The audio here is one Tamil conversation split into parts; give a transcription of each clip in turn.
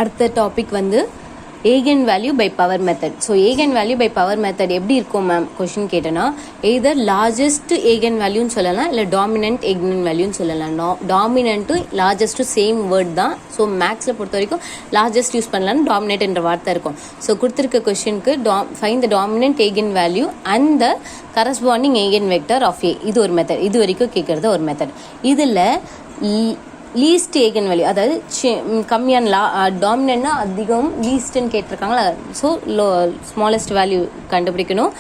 அடுத்த டாபிக் வந்து eigen value by power method. So eigen value by power method எப்படி இருக்கும் மேம் கொஷின் கேட்டேன்னா, எய்தர் லார்ஜஸ்ட் ஏகன் வேல்யூன்னு சொல்லலாம், இல்லை டாமினன்ட் ஏகன் வேல்யூன்னு சொல்லலாம். டாமினன்ட்டும் லார்ஜஸ்ட்டும் சேம் வேர்ட் தான். ஸோ மேக்ஸில் பொறுத்த வரைக்கும் லார்ஜஸ்ட் யூஸ் பண்ணலாம்னு டாமினேட் என்ற வார்த்தை இருக்கும். ஸோ கொடுத்துருக்க கொஷினுக்கு find the dominant Egan value and the corresponding eigenvector of A. இது ஒரு மெத்தட், இது வரைக்கும் கேட்குறது ஒரு மெத்தட். இதில் லீஸ்ட் ஏகன் வேல்யூ, அதாவது கம்மியான டாமினன்ட்னா அதிகம், லீஸ்ட்னு கேட்டிருக்காங்களா, ஸோ ஸ்மாலஸ்ட் வேல்யூ கண்டுபிடிக்கணும்.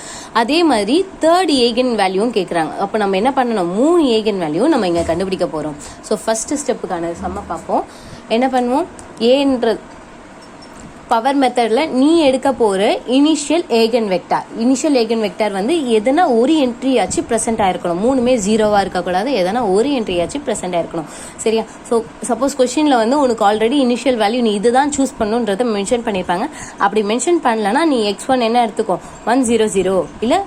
அதே மாதிரி தேர்ட் ஏகன் வேல்யூவும் கேட்குறாங்க. அப்போ நம்ம என்ன பண்ணணும், 3 ஏகன் வேல்யூ நம்ம இங்கே கண்டுபிடிக்க போகிறோம். ஸோ ஃபஸ்ட்டு ஸ்டெப்புக்கான சம்ம பார்ப்போம். என்ன பண்ணுவோம், ஏன்ற பவர் மெத்தடில் நீ எடுக்க போகிற இனிஷியல் ஏகன் வெக்டார் வந்து எதனா ஒரு என்ட்ரியாச்சு ப்ரெசென்ட் ஆயிருக்கணும். 3மே 0வாக இருக்கக்கூடாது, எதனா ஒரு என்ட்ரியாச்சு ப்ரெசென்ட் ஆயிருக்கணும். சரியா? ஸோ சப்போஸ் கொஸ்டினில் வந்து உனக்கு ஆல்ரெடி இனிஷியல் வேல்யூ நீ இதுதான் சூஸ் பண்ணுன்றதை மென்ஷன் பண்ணியிருப்பாங்க. அப்படி மென்ஷன் பண்ணலன்னா நீ x1 என்ன எடுத்துக்கோ, 100 இல்லை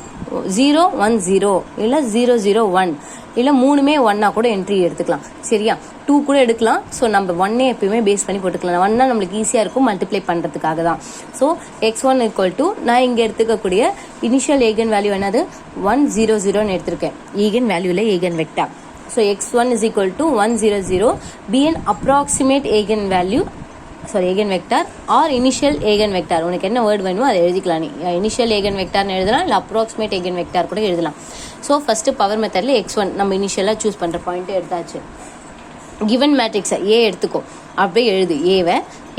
010 இல்லை 001 இல்லை 3மே 1 கூட என்ட்ரி எடுத்துக்கலாம். சரியா? 2 கூட எடுக்கலாம். ஸோ நம்ம 1 எப்பயுமே பேஸ் பண்ணி போட்டுக்கலாம். 1 நம்மளுக்கு ஈஸியாக இருக்கும் மல்டிப்ளை பண்ணுறதுக்காக தான். ஸோ x1 = நான் இங்கே எடுத்துக்கக்கூடிய இனிஷியல் ஏகன் வேல்யூ என்னது, 100ன்னு எடுத்திருக்கேன். ஏகன் வேல்யூவில் ஏகன் vector. So x1 = 100 be an approximate Egan value Egan vector or initial eigenvector. உனக்கு என்ன வேர்டு வேணுமோ அதை எழுதிக்கலாம். நீ இனிஷியல் ஏகன் வெக்டார்னு எழுதலாம், இல்லை அப்ராக்சிமேட் ஏகன் வெக்டார் கூட எழுதலாம். ஸோ ஃபஸ்ட்டு பவர் மெத்தடில் x1 நம்ம இனிஷியலாக சூஸ் பண்ணுற பாயிண்ட்டே எடுத்தாச்சு. கிவன் மேட்ரிக்ஸை ஏ எடுத்துக்கோ, அப்படியே எழுது ஏவை.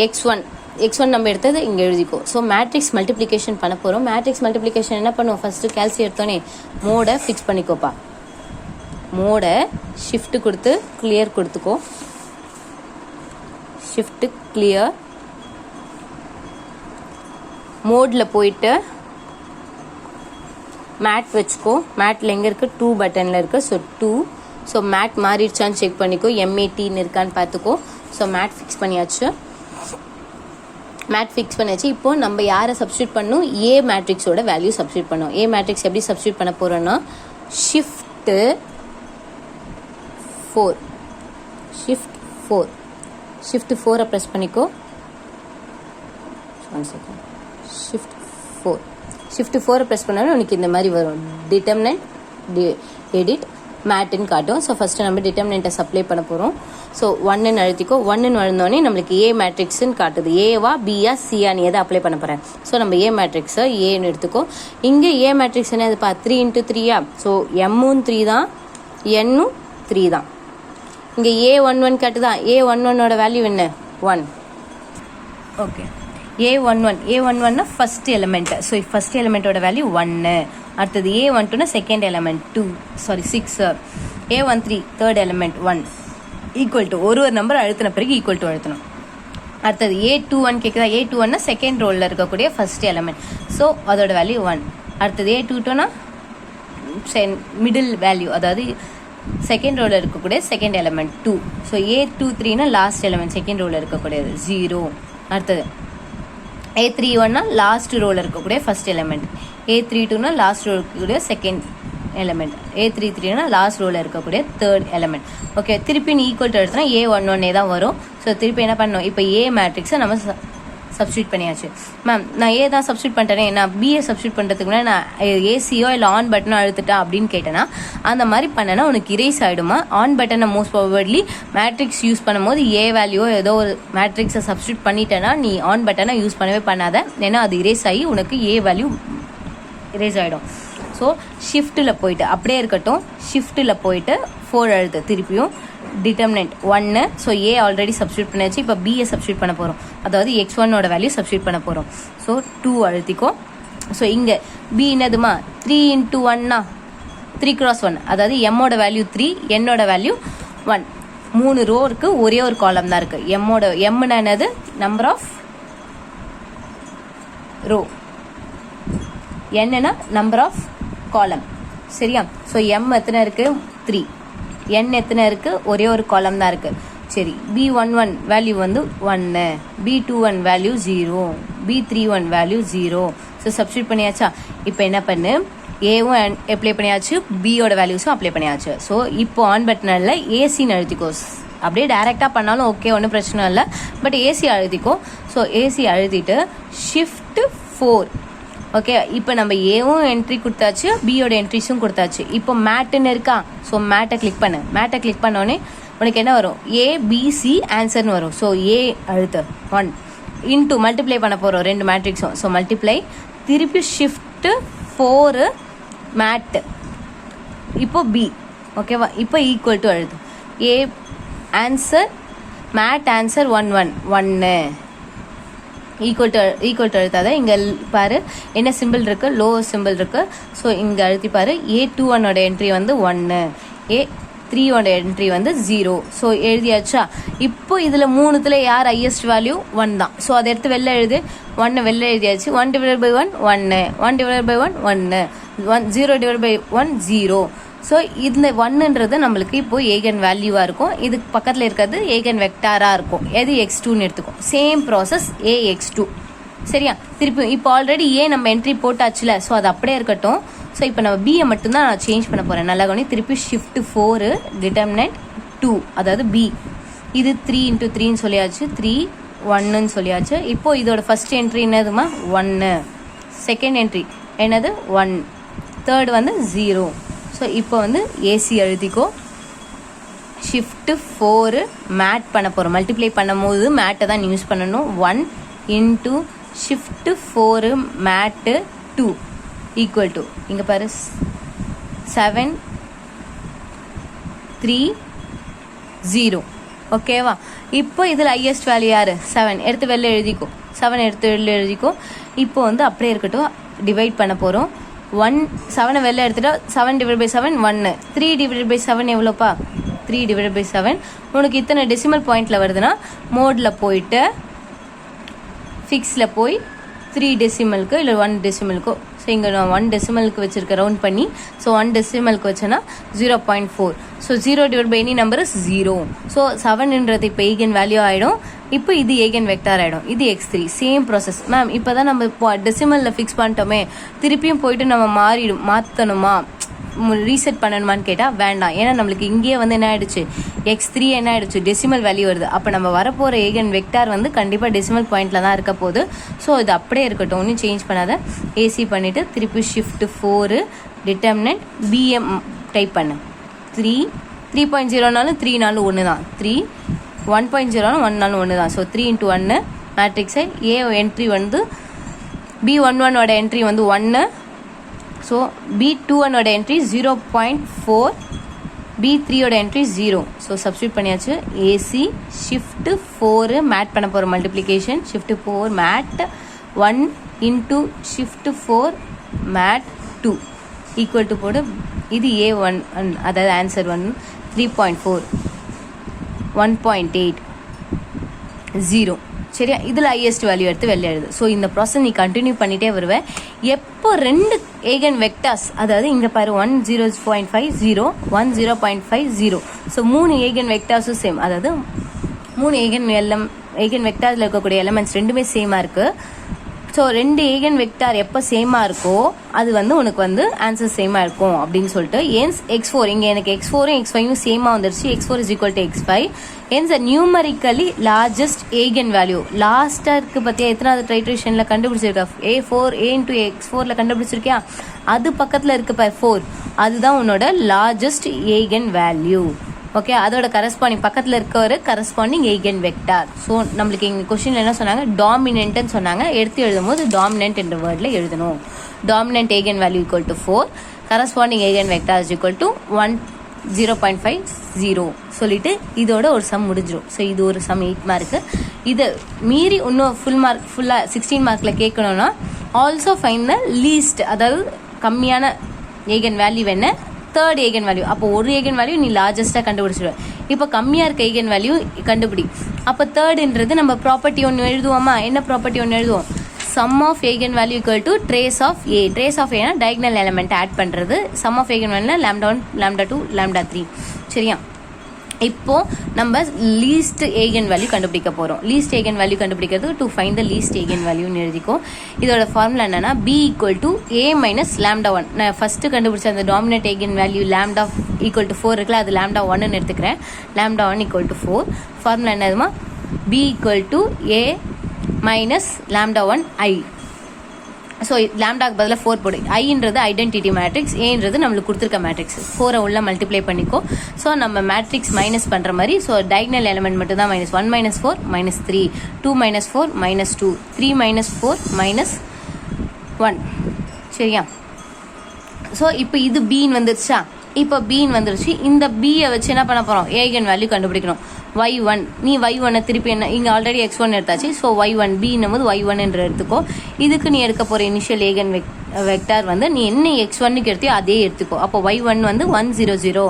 x1 நம்ம எடுத்தது இங்கே எழுதிக்கோ. ஸோ மேட்ரிக்ஸ் மல்டிப்ளிகேஷன் பண்ண போகிறோம். மேட்ரிக்ஸ் மல்டிப்ளிகேஷன் என்ன பண்ணுவோம், ஃபஸ்ட்டு கேல்சி எடுத்தோன்னே மோடை ஃபிக்ஸ் பண்ணிக்கோப்பா. மோடை ஷிஃப்ட் கொடுத்து கிளியர் கொடுத்துக்கோ. ஷிஃப்ட் கிளியர் மோடில் போயிட்டு மேட் வச்சுக்கோ. மேட்டில் எங்கே இருக்குது, 2 பட்டனில் இருக்குது. ஸோ 2. ஸோ மேட் மாறிடுச்சான்னு செக் பண்ணிக்கோ, MATன்னு இருக்கான்னு பார்த்துக்கோ. ஸோ மேட் ஃபிக்ஸ் பண்ணியாச்சு. இப்போது நம்ம யாரை சப்ஸ்டியூட் பண்ணணும், ஏ மேட்ரிக்ஸோட வேல்யூ சப்ஸ்டியூட் பண்ணணும். ஏ மேட்ரிக்ஸ் எப்படி சப்ஸ்டியூட் பண்ண போகிறோன்னா, ஷிஃப்ட் 4 ப்ரெஸ் பண்ணிக்கோ. ஷிஃப்ட் 4 ப்ரெஸ் பண்ணாலும் உனக்கு இந்த மாதிரி வரும், டிட்டர்மினன்ட் எடிட் மேட்டுன்னு காட்டும். ஸோ ஃபஸ்ட்டு நம்ம டிட்டர்மினண்ட்டை சப்ளை பண்ண போகிறோம். ஸோ 1ன்னு அழுத்திக்கோ. 1ன்னு வளர்ந்தோடனே நம்மளுக்கு ஏ மேட்ரிக்ஸ்ன்னு காட்டுது. ஏவா பியா சியா நீ எதை அப்ளை பண்ண போகிறேன். ஸோ நம்ம ஏ மேட்ரிக்ஸை ஏன்னு எடுத்துக்கோ. இங்கே ஏ மேட்ரிக்ஸ் என்ன இதுப்பா, 3 × 3யா. ஸோ எம்மும் 3 தான், என்னும் 3 தான். இங்கே A11 காட்டுதான். A11ஓட வேல்யூ என்ன, 1. ஓகே, A11னா ஃபஸ்ட் எலிமெண்ட். ஸோ ஃபஸ்ட் எலிமெண்ட்டோட வேல்யூ 1. அடுத்தது A12னா second element 2, 6. A13 third element 1. Equal to ஒரு நம்பர் அழுத்தின பிறகு ஈக்குவல் டு அழுத்தணும். அடுத்தது A21 கேட்குதா. A21னா செகண்ட் ரோலில் இருக்கக்கூடிய ஃபஸ்ட் எலிமெண்ட். ஸோ அதோட வேல்யூ 1. அடுத்தது A22னா மிடில் வேல்யூ, அதாவது செகண்ட் ரோவில் இருக்கக்கூடிய செகண்ட் எலிமெண்ட் 2. ஸோ A23னா லாஸ்ட் எலிமெண்ட் செகண்ட் ரோவில் இருக்கக்கூடியது 0. அடுத்தது A31னா லாஸ்ட் ரோவில் இருக்கக்கூடிய ஃபர்ஸ்ட் எலிமெண்ட். A32னா லாஸ்ட் ரோவில் இருக்கக்கூடிய செகண்ட் எலிமெண்ட். A33னா லாஸ்ட் ரோவில் இருக்கக்கூடிய தேர்ட் எலிமெண்ட். ஓகே, திருப்பி நீ ஈக்குவல் டு எடுத்தனா A11 தான் வரும். ஸோ திருப்பி என்ன பண்ணணும், இப்போ ஏ மேட்ரிக்ஸை நம்ம சப்ஸ்டியூட் பண்ணியாச்சு. மேம் நான் ஏ தான் சப்ஸ்டியூட் பண்ணிட்டேனே, நான் பிஏ சப்ஸ்டியூட் பண்ணுறதுக்கு முன்னாடி நான் ஏசியோ இல்லை ஆன் பட்டனோ அழுத்துட்டா அப்படின்னு கேட்டேன்னா, அந்த மாதிரி பண்ணனா உனக்கு இரேஸ் ஆகிடுமா. ஆன் பட்டனை மோஸ்ட் ப்ராபபிலி மேட்ரிக்ஸ் யூஸ் பண்ணும்போது ஏ வேல்யூ ஏதோ ஒரு மேட்ரிக்ஸை சப்ஸ்டியூட் பண்ணிட்டேன்னா நீ ஆன் பட்டனை யூஸ் பண்ணவே பண்ணாத, ஏன்னா அது இரேஸ் ஆகி உனக்கு ஏ வேல்யூ இரேஸ் ஆகிடும். ஸோ ஷிஃப்ட்டில் போயிட்டு அப்படியே இருக்கட்டும், ஷிஃப்ட்டில் போயிட்டு 4 அழுத்து. திருப்பியும் டிட்டர்மினன்ட் 1. ஸோ ஏ ஆல்ரெடி சப்ஸ்டியூட் பண்ணியாச்சு. இப்போ பிஏ சப்ஸ்டியூட் பண்ண போகிறோம், அதாவது x1ஓட வேல்யூ சப்ஸ்டியூட் பண்ண போகிறோம். ஸோ 2 அழுத்திக்கோ. ஸோ இங்கே பி என்னதுமா, 3 × 1னா 3 × 1, அதாவது எம்மோட வேல்யூ 3, என்னோட வேல்யூ 1. 3 ரோ இருக்குது, ஒரே ஒரு காலம் தான் இருக்குது. எம்னா என்னது, நம்பர் ஆஃப் ரோ, என்னன்னா நம்பர் ஆஃப் காலம். சரியா? ஸோ எம் எத்தனை இருக்குது, 3. n எத்தனை இருக்குது, ஒரே ஒரு காலம் தான் இருக்குது. சரி, B11 வேல்யூ வந்து 1, B21 value 0, B31 value 0. So substitute பண்ணியாச்சா. இப்போ என்ன பண்ணு, ஏவும் அப்ளை பண்ணியாச்சு, பியோட வேல்யூஸும் அப்ளை பண்ணியாச்சு. ஸோ இப்போ ஆன் பட்டனில் ஏசின்னு அழுத்திக்கோ. அப்படியே டைரெக்டாக பண்ணாலும் ஓகே, ஒன்றும் பிரச்சனை இல்லை. பட் ஏசி அழுத்திக்கோ. ஸோ ஏசி அழுத்திட்டு ஷிஃப்ட் 4. ஓகே, இப்போ நம்ம ஏவும் என்ட்ரி கொடுத்தாச்சு, பியோட என்ட்ரிஸும் கொடுத்தாச்சு. இப்போ மேட்டுன்னு இருக்கா. ஸோ மேட்டை கிளிக் பண்ணு. மேட்டை கிளிக் பண்ணோடனே உனக்கு என்ன வரும்? ஏபிசி ஆன்சர்னு வரும். ஸோ ஏ அழுத்து 1 இன்ட்டு மல்டிப்ளை பண்ண போகிறோம் 2 மேட்ரிக்ஸும். ஸோ மல்டிப்ளை, திருப்பி ஷிஃப்ட் 4 மேட்டு, இப்போ பி. ஓகேவா? இப்போ ஈக்குவல் டு அழுது A answer mat answer 1 equal to அழுத்தாத. இங்கே பாரு என்ன சிம்பிள் இருக்குது, லோ சிம்பிள் இருக்குது. ஸோ இங்கே அழுத்தி பாரு. A21 என்ட்ரி வந்து 1, A31 என்ட்ரி வந்து 0. ஸோ எழுதியாச்சா? இப்போ இதில் 3த்துல யார் ஹையஸ்ட் வேல்யூ? 1 தான். ஸோ அதை எடுத்து வெளில எழுது. 1 வெளில எழுதியாச்சு. 1 divide by 1 1, 1 divide by 1 1, 0 divide by 1 0. So இந்த 1ன்றது நம்மளுக்கு இப்போது ஏகன் வேல்யூவாக இருக்கும். இதுக்கு பக்கத்தில் இருக்கிறது ஏகன் வெக்டாராக இருக்கும். எது x2ன்னு எடுத்துக்கும். Same process AX2. சரியா? திருப்பி இப்போ ஆல்ரெடி நம்ம என்ட்ரி போட்டாச்சுல. ஸோ அது அப்படியே இருக்கட்டும். ஸோ இப்போ நம்ம பியை மட்டும்தான் நான் சேஞ்ச் பண்ண போகிறேன். நல்லா கவனி. திருப்பி ஷிஃப்ட் 4 டிட்டர்மினன்ட் 2, அதாவது பி. இது 3 × 3ன்னு சொல்லியாச்சு, 3 1ன்னு சொல்லியாச்சு. இப்போது இதோட ஃபஸ்ட் என்ட்ரி என்னதுமா? 1. செகண்ட் என்ட்ரி என்னது? 1. தேர்ட் வந்து 0. ஸோ இப்போ வந்து ஏசி எழுதிக்கோ. ஷிஃப்ட் 4 மேட் பண்ண போகிறோம். மல்டிப்ளை பண்ணும் போது மேட்டை தான் யூஸ் பண்ணணும். 1 into shift 4 mat 2 equal to இங்கே பாரு 7 3 0. ஓகேவா? இப்போ இதில் ஹையஸ்ட் வேல்யூ யார்? 7. எடுத்து வெளில எழுதிக்கோ. 7 எடுத்து வெளில எழுதிக்கோ. இப்போ வந்து அப்படியே இருக்கட்டும். டிவைட் பண்ண போகிறோம். 7 வெளில எடுத்துட்டா 7 டிவைட் பை 7 1. 3 டிவைட் பை 7 எவ்வளோப்பா? 3 டிவைட் பை 7. உனக்கு இத்தனை டெசிமல் பாயிண்டில் வருதுன்னா மோடில் போயிட்டு ஃபிக்ஸில் போய் 3 டெசிமலுக்கு இல்லை 1 டெசிமலுக்கோ. ஸோ இங்கே நான் 1 டெசிமலுக்கு வச்சுருக்கேன் ரவுண்ட் பண்ணி. ஸோ 1 டெசிமலுக்கு வச்சேன்னா 0.4. So 0 divide by any number is 0. So 7ன்றது இப்போ ஏகன் வேல்யூ ஆகிடும். இப்போ இது ஏகன் வெக்டார் ஆகிடும். இது x3. Same process. மேம் இப்போ தான் நம்ம இப்போ டெசிமலில் ஃபிக்ஸ் பண்ணிட்டோமே, திருப்பியும் போயிட்டு நம்ம மாற்றணுமா, ரீசெட் பண்ணணுமான்னு கேட்டால் வேண்டாம். ஏன்னா நம்மளுக்கு இங்கேயே வந்து என்ன ஆகிடுச்சு? x3 என்ன ஆகிடுச்சு? டெசிமல் வேல்யூ வருது. அப்போ நம்ம வரப்போகிற ஏகன் வெக்டார் வந்து கண்டிப்பாக டெசிமல் பாயிண்டில் தான் இருக்க போகுது. ஸோ இது அப்படியே இருக்கட்டும், ஒன்றும் சேஞ்ச் பண்ணாத. ஏசி பண்ணிவிட்டு திருப்பி ஷிஃப்ட் 4 டிட்டர்மினன்ட் பிஎம் டைப் பண்ணு. 3.0னாலும் 3னாலும் 1 தான். 3 1.0னாலும் 1னாலும் 1 தான். ஸோ 3 × 1 மேட்ரிக்ஸை ஏ என்ட்ரி வந்து B11 என்ட்ரி வந்து 1. So B21 entry 0.4, B3 entry 0. So substitute பண்ணியாச்சு. ஏசி ஷிஃப்ட் 4 மேட் பண்ண போகிற multiplication. Shift 4 mat 1 into shift 4 mat 2 equal to போடு. இது A1, அதாவது ஆன்சர் 1. 3.4 1.8 0. சரியா? இதில் ஹையஸ்ட் வேல்யூ எடுத்து வெளில எழுது. ஸோ இந்த ப்ராசஸ் நீ கண்டினியூ பண்ணிகிட்டே வருவேன். எப்போ 2 ஏகன் வெக்டார்ஸ், அதாவது இங்கே பாரு 1 0.5 0 1 0.5 0. ஸோ 3 ஏகன் வெக்டார்ஸும் சேம், அதாவது 3 ஏகன் வெக்டார்ஸில் இருக்கக்கூடிய எலமெண்ட்ஸ் ரெண்டுமே சேமாக இருக்குது. ஸோ 2 ஏகன் வெக்டார் எப்போ சேமாக இருக்கோ அது வந்து உனக்கு வந்து ஆன்சர் சேமாக இருக்கும் அப்படின்னு சொல்லிட்டு. ஏன்ஸ் x4, இங்கே எனக்கு x4ம் x5ம் சேமாக வந்துருச்சு. x4 = x5. Ans numerically largest eigen value லாஸ்ட்டாக இருக்குது பார்த்தியா? எத்தனாவது ட்ரைட்ரேஷனில் கண்டுபிடிச்சிருக்கா? A4 A × x4ல் கண்டுபிடிச்சிருக்கியா? அது பக்கத்தில் இருக்கு பார் 4. அதுதான் உன்னோட லார்ஜஸ்ட் ஏகன் வேல்யூ. ஓகே, அதோட கரஸ்பாண்டிங் பக்கத்தில் இருக்க ஒரு கரஸ்பாண்டிங் ஏகன் வெக்டார். ஸோ நம்மளுக்கு எங்கள் கொஸ்டினில் என்ன சொன்னாங்க? டாமினன்ட்னு சொன்னாங்க. எடுத்து எழுதும் போது டாமினன்ட் என்ற வேர்டில் எழுதணும். டாமினன்ட் ஏகன் வேல்யூ = 4, கரஸ்பாண்டிங் ஏகன் வெக்டார் = 1 0.5 0 சொல்லிட்டு இதோட ஒரு சம் முடிஞ்சிடும். ஸோ இது ஒரு சம் 8 மார்க்கு. இது மீறி இன்னும் ஃபுல்லாக 16 மார்க்கில் கேட்கணும்னா ஆல்சோ ஃபைண்ட் த லீஸ்ட், அதாவது கம்மியான ஏகன் வேல்யூ என்ன, தேர்ட் ஏகன் வேல்யூ. அப்போ ஒரு ஏகன் வேல்யூ நீ லார்ஜஸ்ட்டாக கண்டுபிடிச்சிடுவேன். இப்போ கம்மியாக இருக்க ஏகன் வேல்யூ கண்டுபிடி. அப்போ தேர்டுன்றது நம்ம ப்ராப்பர்ட்டி ஒன்று எழுதுவோமா? என்ன ப்ராப்பர்ட்டி ஒன்று எழுதுவோம்? Sum of eigen value = trace of A. Trace of ஏனா டயக்னல் எலமெண்ட் ஆட் பண்ணுறது. சம் ஆஃப் ஏகன் வேல்யூனா λ1 λ2 λ3. சரியா? இப்போ நம்ம லீஸ்ட் ஏகன் வேல்யூ கண்டுபிடிக்க போகிறோம். லீஸ்ட் ஏகன் வேல்யூ கண்டுபிடிக்கிறதுக்கு டு ஃபைண்ட் த லீஸ்ட் ஏகன் வேல்யூன்னு எழுதிக்கோ. இதோட ஃபார்முலா என்னன்னா b = a - λ1. நான் ஃபர்ஸ்ட் கண்டுபிடிச்ச அந்த டாமினன்ட் ஏகன் வேல்யூ λ = 4 இருக்குல்ல, அது λ1ன்னு எடுத்துக்கிறேன். λ1 = 4. ஃபார்முலா என்னதுமா? b = a - λ1i. ஸோ லேம்டாக்கு பதிலாக 4 போடு. ஐன்றது ஐடென்டிட்டி மேட்ரிக்ஸ், ஏன்றது நம்மளுக்கு கொடுத்துருக்க மேட்ரிக்ஸ். 4 உள்ள மல்டிப்ளை பண்ணிக்கோ. ஸோ நம்ம மேட்ரிக்ஸ் மைனஸ் பண்ணுற மாதிரி, ஸோ டைகனல் எலமெண்ட் மட்டும் தான் -1 - 4 -3 2 - 4 -2 3 - 4 -1. சரியா? ஸோ இப்போ இது பீன் வந்துருச்சா? இப்போ பீன் வந்துருச்சு. இந்த பியை வச்சு என்ன பண்ண போகிறோம்? ஏகன் வேல்யூ கண்டுபிடிக்கணும். y1, நீ y1 திருப்பி என்ன, இங்கே ஆல்ரெடி x1 எடுத்தாச்சு. ஸோ y1 b போது y1 என்று எடுத்துக்கோ. இதுக்கு நீ எடுக்க போகிற இனிஷியல் ஏகன் வெக்டார் வந்து நீ என்ன x1க்கு எடுத்தியோ அதே எடுத்துக்கோ. அப்போ y1 வந்து 1 0 0.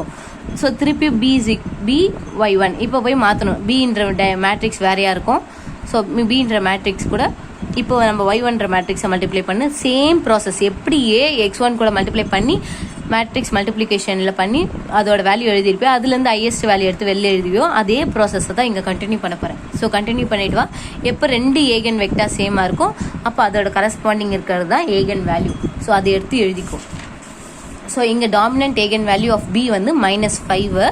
ஸோ திருப்பி b y1 இப்போ போய் மாற்றணும். bன்ற மேட்ரிக்ஸ் வேறையாக இருக்கும். ஸோ bன்ற மேட்ரிக்ஸ் கூட இப்போ நம்ம y1ன்ற மேட்ரிக்ஸை மல்டிப்ளை பண்ணி சேம் ப்ராசஸ் எப்படி x1 கூட மல்டிப்ளை பண்ணி மேட்ரிக்ஸ் மல்டிப்ளிகேஷனில் பண்ணி அதோட வேல்யூ எழுதியிருப்பேன், அதுலேருந்து ஹையஸ்ட் வேல்யூ எடுத்து வெளில எழுதிவியோ அதே ப்ராசஸை தான் இங்கே கண்டினியூ பண்ண போகிறேன். ஸோ கண்டினியூ பண்ணிட்டு வா. எப்போ 2 ஏகன் வெக்டார் சேமாக இருக்கும் அப்போ அதோட கரஸ்பாண்டிங் இருக்கிறது தான் ஏகன் வேல்யூ. ஸோ அதை எடுத்து எழுதிக்கும். ஸோ இங்கே dominant Egan value of b வந்து -5.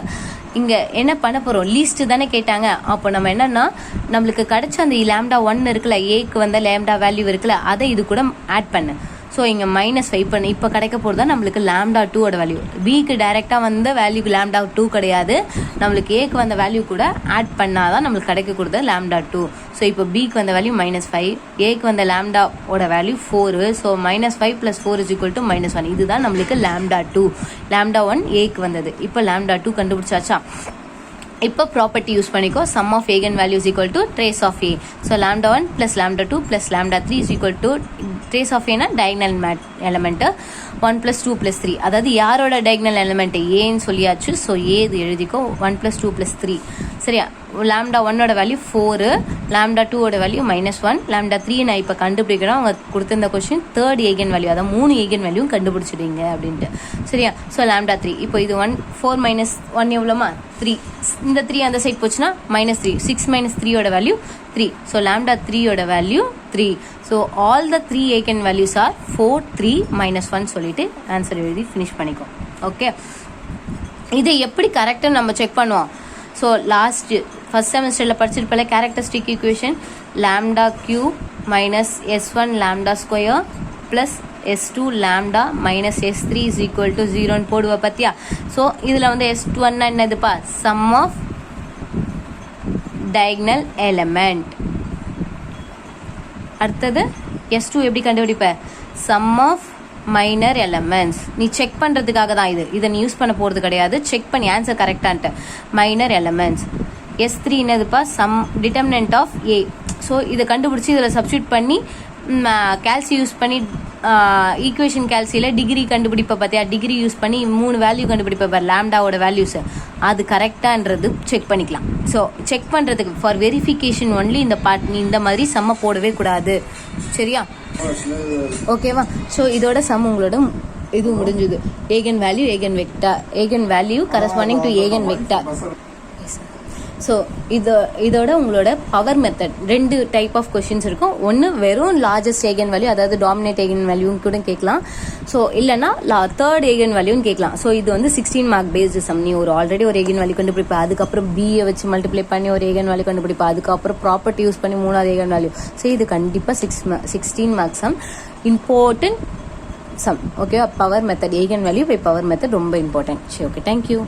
இங்கே என்ன பண்ண போகிறோம்? லீஸ்ட்டு தானே கேட்டாங்க. அப்போ நம்ம என்னென்னா நம்மளுக்கு கிடச்ச அந்த λ1 இருக்குல்ல, ஏக்கு வந்த λ வேல்யூ இருக்குல்ல, அதை இது கூட ஆட் பண்ணு. ஸோ இங்கே -5 பண்ணு. இப்போ கிடைக்க போகிறது தான் நம்மளுக்கு λ2 வேல்யூ. பிக்கு டைரெக்டாக வந்த வேல்யூக்கு λ2 கிடையாது, நம்மளுக்கு ஏக்கு வந்த வேல்யூ கூட ஆட் பண்ணால் தான் நம்மளுக்கு கிடைக்கக்கூடாது λ2. ஸோ இப்போ பிக்கு வந்த வேல்யூ -5, ஏக்கு வந்த λ வேல்யூ 4. ஸோ -5 + 4 = -1. இதுதான் நம்மளுக்கு λ2. λ1 ஏக்கு வந்தது. இப்போ λ2 கண்டுபிடிச்சாச்சா? இப்போ ப்ராப்பர்ட்டி யூஸ் பண்ணிக்கோ. Sum of eigen values = trace of A. So λ1 + λ2 + λ3 trace of ஏனா டைகனல் எலமெண்ட்டு 1 + 2 + 3. அதாவது யாரோட டைகனல் எலமெண்ட் ஏன்னு சொல்லியாச்சு. ஸோ ஏ இது எழுதிக்கோ. 1 + 2 + 3. சரியா? λ1 வேல்யூ 4, λ2 வேல்யூ -1, λ3 நான் இப்போ கண்டுபிடிக்கிறேன். அவங்க கொடுத்துருந்த கொஸ்டின் 3rd ஏகன் வேல்யூ, அதான் 3 ஏகன் வேல்யூ கண்டுபிடிச்சிடுங்க அப்படின்ட்டு. சரியா? ஸோ λ3 இப்போ இது 4 - 1 எவ்வளோமா? 3. இந்த 3 அந்த சைட் போச்சுன்னா -3. 6 - 3 value 3. So λ3 value 3. So all the 3 eigen values are 4 3 -1 சொல்லிட்டு ஆன்சர் எழுதி ஃபினிஷ் பண்ணிக்கோ. ஓகே, இதை எப்படி கரெக்டாக நம்ம செக் பண்ணுவோம்? ஸோ ஃபர்ஸ்ட் செமஸ்டரில் படிச்சிருப்பல characteristic equation λ³ - s1 λ² + s2 λ - s3 = 0ன்னு போடுவ பத்தியா? ஸோ இதில் வந்து s1 என்னதுப்பா? Sum of diagonal element. அடுத்தது s2 எப்படி கண்டுபிடிப்ப? Sum of minor elements. நீ செக் பண்ணுறதுக்காக தான் இதை நீ யூஸ் பண்ண போகிறது கிடையாது. செக் பண்ணி ஆன்சர் கரெக்டான்ட்டு. Minor elements. s3 என்னதுப்பா? Sum determinant of A. So இதை கண்டுபிடிச்சி இதில் சப்ஸ்டியூட் பண்ணி கேல்சி யூஸ் பண்ணி ஈக்குவேஷன் கேல்சியில் டிகிரி கண்டுபிடிப்ப பார்த்தியா? டிகிரி யூஸ் பண்ணி 3 வேல்யூ கண்டுபிடிப்ப λ வேல்யூஸு, அது கரெக்டான்றது செக் பண்ணிக்கலாம். ஸோ செக் பண்ணுறதுக்கு ஃபார் வெரிஃபிகேஷன் ஒன்லி இந்த பார்ட் நீ இந்த மாதிரி சம்ம போடவே கூடாது. சரியா? ஓகேவா? ஸோ இதோட சம் உங்களோட இது முடிஞ்சுது. Eigen value, Egan vector, eigen value corresponding to eigen vector. So இதோட உங்களோட power method 2 type of questions இருக்கும். ஒன்று வெறும் லார்ஜஸ்ட் ஏகன் வேல்யூ, அதாவது டாமினேட் ஏகன் வேல்யூன்னு கூட கேட்கலாம். ஸோ இல்லைனா 3rd ஏகன் வேல்யூன்னு கேட்கலாம். ஸோ இது வந்து 16 மார்க் பேஸ்டு சம். நீ ஆல்ரெடி ஒரு ஏகன் வேல்யூ கண்டுபிடிப்பா, அதுக்கப்புறம் பிஏ வச்சு மல்டிப்ளை பண்ணி ஒரு ஏகன் வேல்யூ கண்டுபிடிப்பா, அதுக்கப்புறம் ப்ராப்பர்ட்டி யூஸ் பண்ணி 3rd ஏகன் வேல்யூ. ஸோ இது கண்டிப்பாக 16 மார்க் சம். Important sum. ஓகேவா? Power method, eigen value by power method ரொம்ப இம்பார்ட்டன்ட். சரி, ஓகே, தேங்க்யூ.